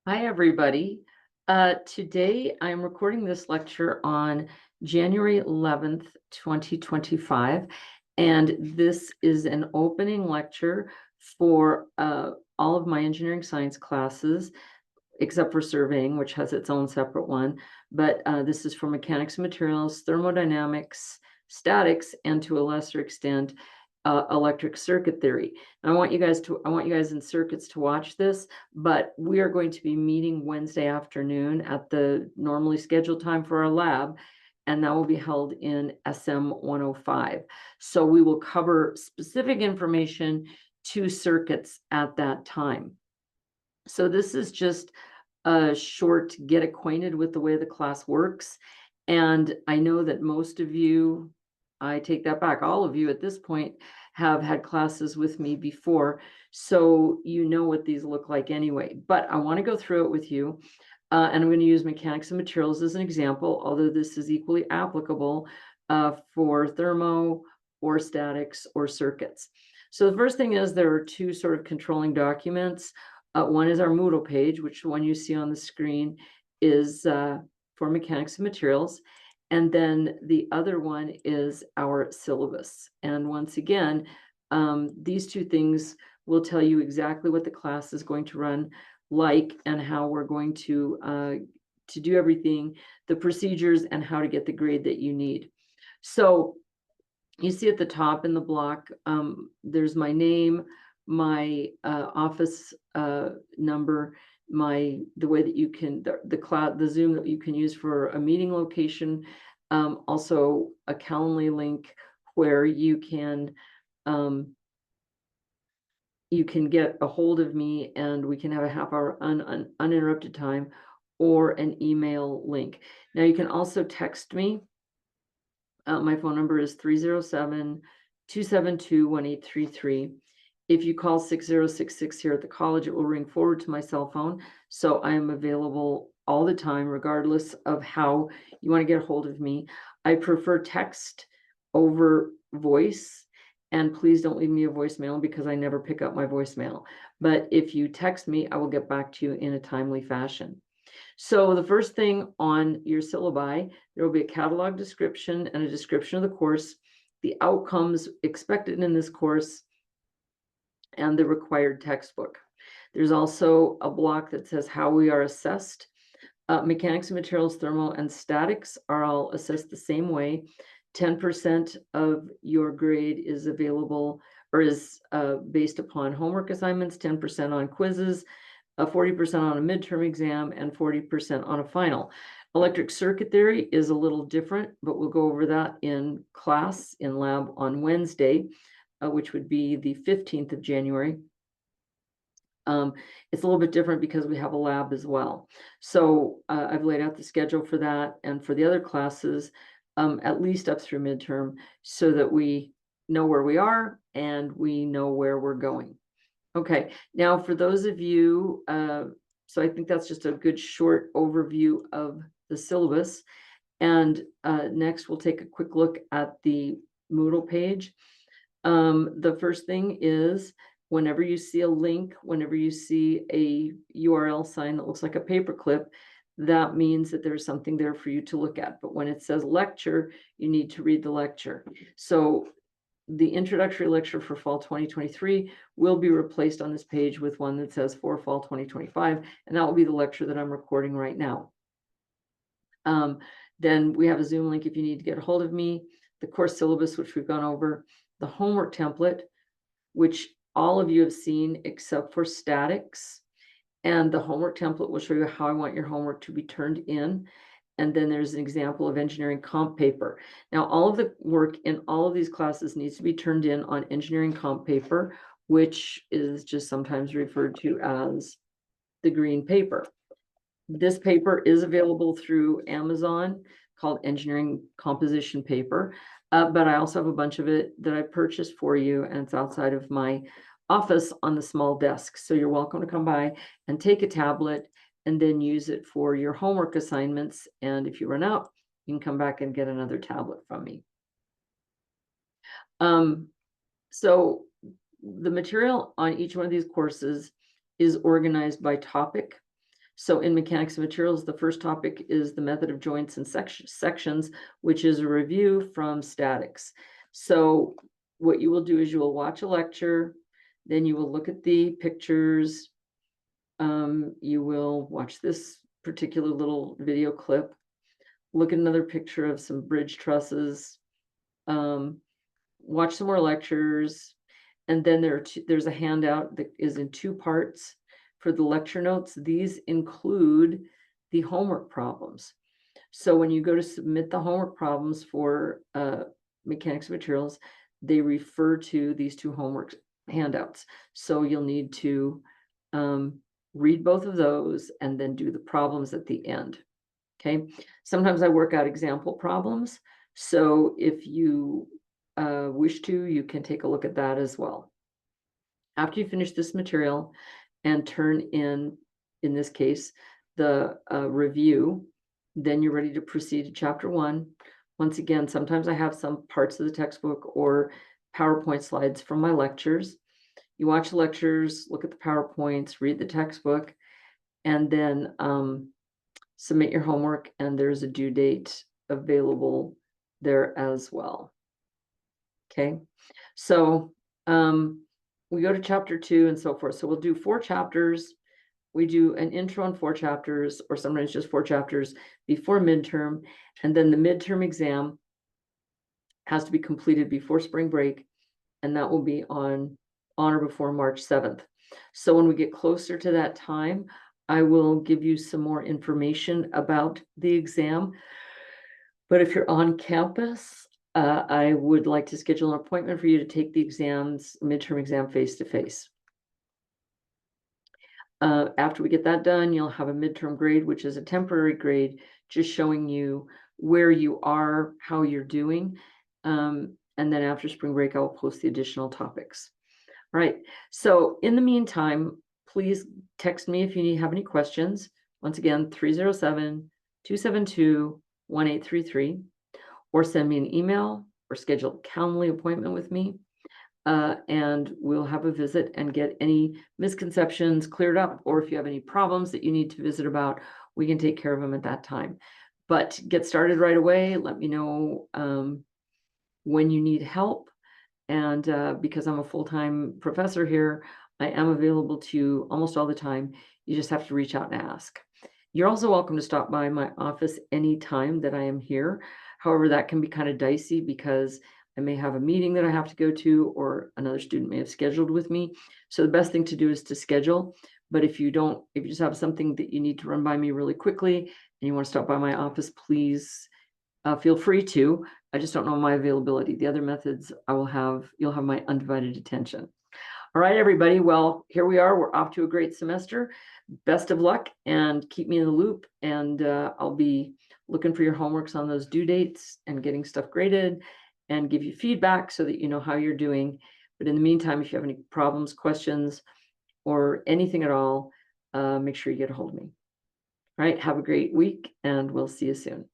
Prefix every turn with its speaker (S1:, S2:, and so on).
S1: Hi, everybody. Today I'm recording this lecture on January 11th, 2025, and this is an opening lecture for all of my engineering science classes, except for surveying, which has its own separate one. But this is for mechanics and materials, thermodynamics, statics, and to a lesser extent, electric circuit theory. And I want you guys in circuits to watch this, but we are going to be meeting Wednesday afternoon at the normally scheduled time for our lab, and that will be held in SM 105. So we will cover specific information to circuits at that time. So this is just a short get acquainted with the way the class works. And I know that most of you, I take that back, all of you at this point have had classes with me before, so you know what these look like anyway. But I want to go through it with you, and I'm going to use mechanics and materials as an example, although this is equally applicable for thermo or statics or circuits. So the first thing is there are two sort of controlling documents. One is our Moodle page, which the one you see on the screen is for mechanics and materials. And then the other one is our syllabus. And once again, these two things will tell you exactly what the class is going to run like and how we're going to do everything, the procedures, and how to get the grade that you need. So you see at the top in the block, there's my name, my office number, the way that you can, the Zoom that you can use for a meeting location, also a Calendly link where you can get a hold of me and we can have a half-hour uninterrupted time, or an email link. Now you can also text me. My phone number is 307-272-1833. If you call 6066 here at the college, it will ring forward to my cell phone. So I am available all the time, regardless of how you want to get a hold of me. I prefer text over voice. And please don't leave me a voicemail because I never pick up my voicemail. But if you text me, I will get back to you in a timely fashion. So the first thing on your syllabi, there will be a catalog description and a description of the course, the outcomes expected in this course, and the required textbook. There's also a block that says how we are assessed. Mechanics and materials, thermal, and statics are all assessed the same way. 10% of your grade is available or is based upon homework assignments, 10% on quizzes, 40% on a midterm exam, and 40% on a final. Electric circuit theory is a little different, but we'll go over that in class in lab on Wednesday, which would be the 15th of January. It's a little bit different because we have a lab as well. So I've laid out the schedule for that and for the other classes, at least up through midterm, so that we know where we are and we know where we're going. Okay, now for those of you, so I think that's just a good short overview of the syllabus. And next we'll take a quick look at the Moodle page. The first thing is whenever you see a link, whenever you see a URL sign that looks like a paperclip, that means that there's something there for you to look at. But when it says lecture, you need to read the lecture. So the introductory lecture for fall 2023 will be replaced on this page with one that says for fall 2025, and that will be the lecture that I'm recording right now. Then we have a Zoom link if you need to get a hold of me, the course syllabus, which we've gone over, the homework template, which all of you have seen except for statics. And the homework template will show you how I want your homework to be turned in. And then there's an example of engineering comp paper. Now, all of the work in all of these classes needs to be turned in on engineering comp paper, which is just sometimes referred to as the green paper. This paper is available through Amazon, called engineering composition paper. But I also have a bunch of it that I purchased for you, and it's outside of my office on the small desk. So you're welcome to come by and take a tablet and then use it for your homework assignments. And if you run out, you can come back and get another tablet from me. So the material on each one of these courses is organized by topic. So in mechanics of materials, the first topic is the method of joints and sections, which is a review from statics. So what you will do is you will watch a lecture, then you will look at the pictures. You will watch this particular little video clip, look at another picture of some bridge trusses, watch some more lectures, and then there's a handout that is in two parts for the lecture notes. These include the homework problems. So when you go to submit the homework problems for mechanics of materials, they refer to these two homework handouts. So you'll need to read both of those and then do the problems at the end. Okay. Sometimes I work out example problems. So if you wish to, you can take a look at that as well. After you finish this material and turn in this case, the review, then you're ready to proceed to chapter 1. Once again, sometimes I have some parts of the textbook or PowerPoint slides from my lectures. You watch the lectures, look at the PowerPoints, read the textbook, and then submit your homework, and there's a due date available there as well. Okay, so we go to chapter 2 and so forth. So we'll do 4 chapters. We do an intro on 4 chapters, or sometimes just 4 chapters before midterm, and then the midterm exam has to be completed before spring break, and that will be on or before March 7th. So when we get closer to that time, I will give you some more information about the exam. But if you're on campus, I would like to schedule an appointment for you to take the midterm exam face-to-face. After we get that done, you'll have a midterm grade, which is a temporary grade, just showing you where you are, how you're doing. And then after spring break, I will post the additional topics. All right. So in the meantime, please text me if you have any questions. Once again, 307-272-1833, or send me an email or schedule a Calendly appointment with me. And we'll have a visit and get any misconceptions cleared up, or if you have any problems that you need to visit about, we can take care of them at that time. But get started right away. Let me know when you need help. And because I'm a full-time professor here, I am available to you almost all the time. You just have to reach out and ask. You're also welcome to stop by my office anytime that I am here. However, that can be kind of dicey because I may have a meeting that I have to go to, or another student may have scheduled with me. So the best thing to do is to schedule. But if you just have something that you need to run by me really quickly and you want to stop by my office, please feel free to. I just don't know my availability. The other methods you'll have my undivided attention. All right, everybody. Well, here we are. We're off to a great semester. Best of luck, and keep me in the loop. And I'll be looking for your homeworks on those due dates and getting stuff graded and give you feedback so that you know how you're doing. But in the meantime, if you have any problems, questions, or anything at all, make sure you get a hold of me. All right. Have a great week, and we'll see you soon.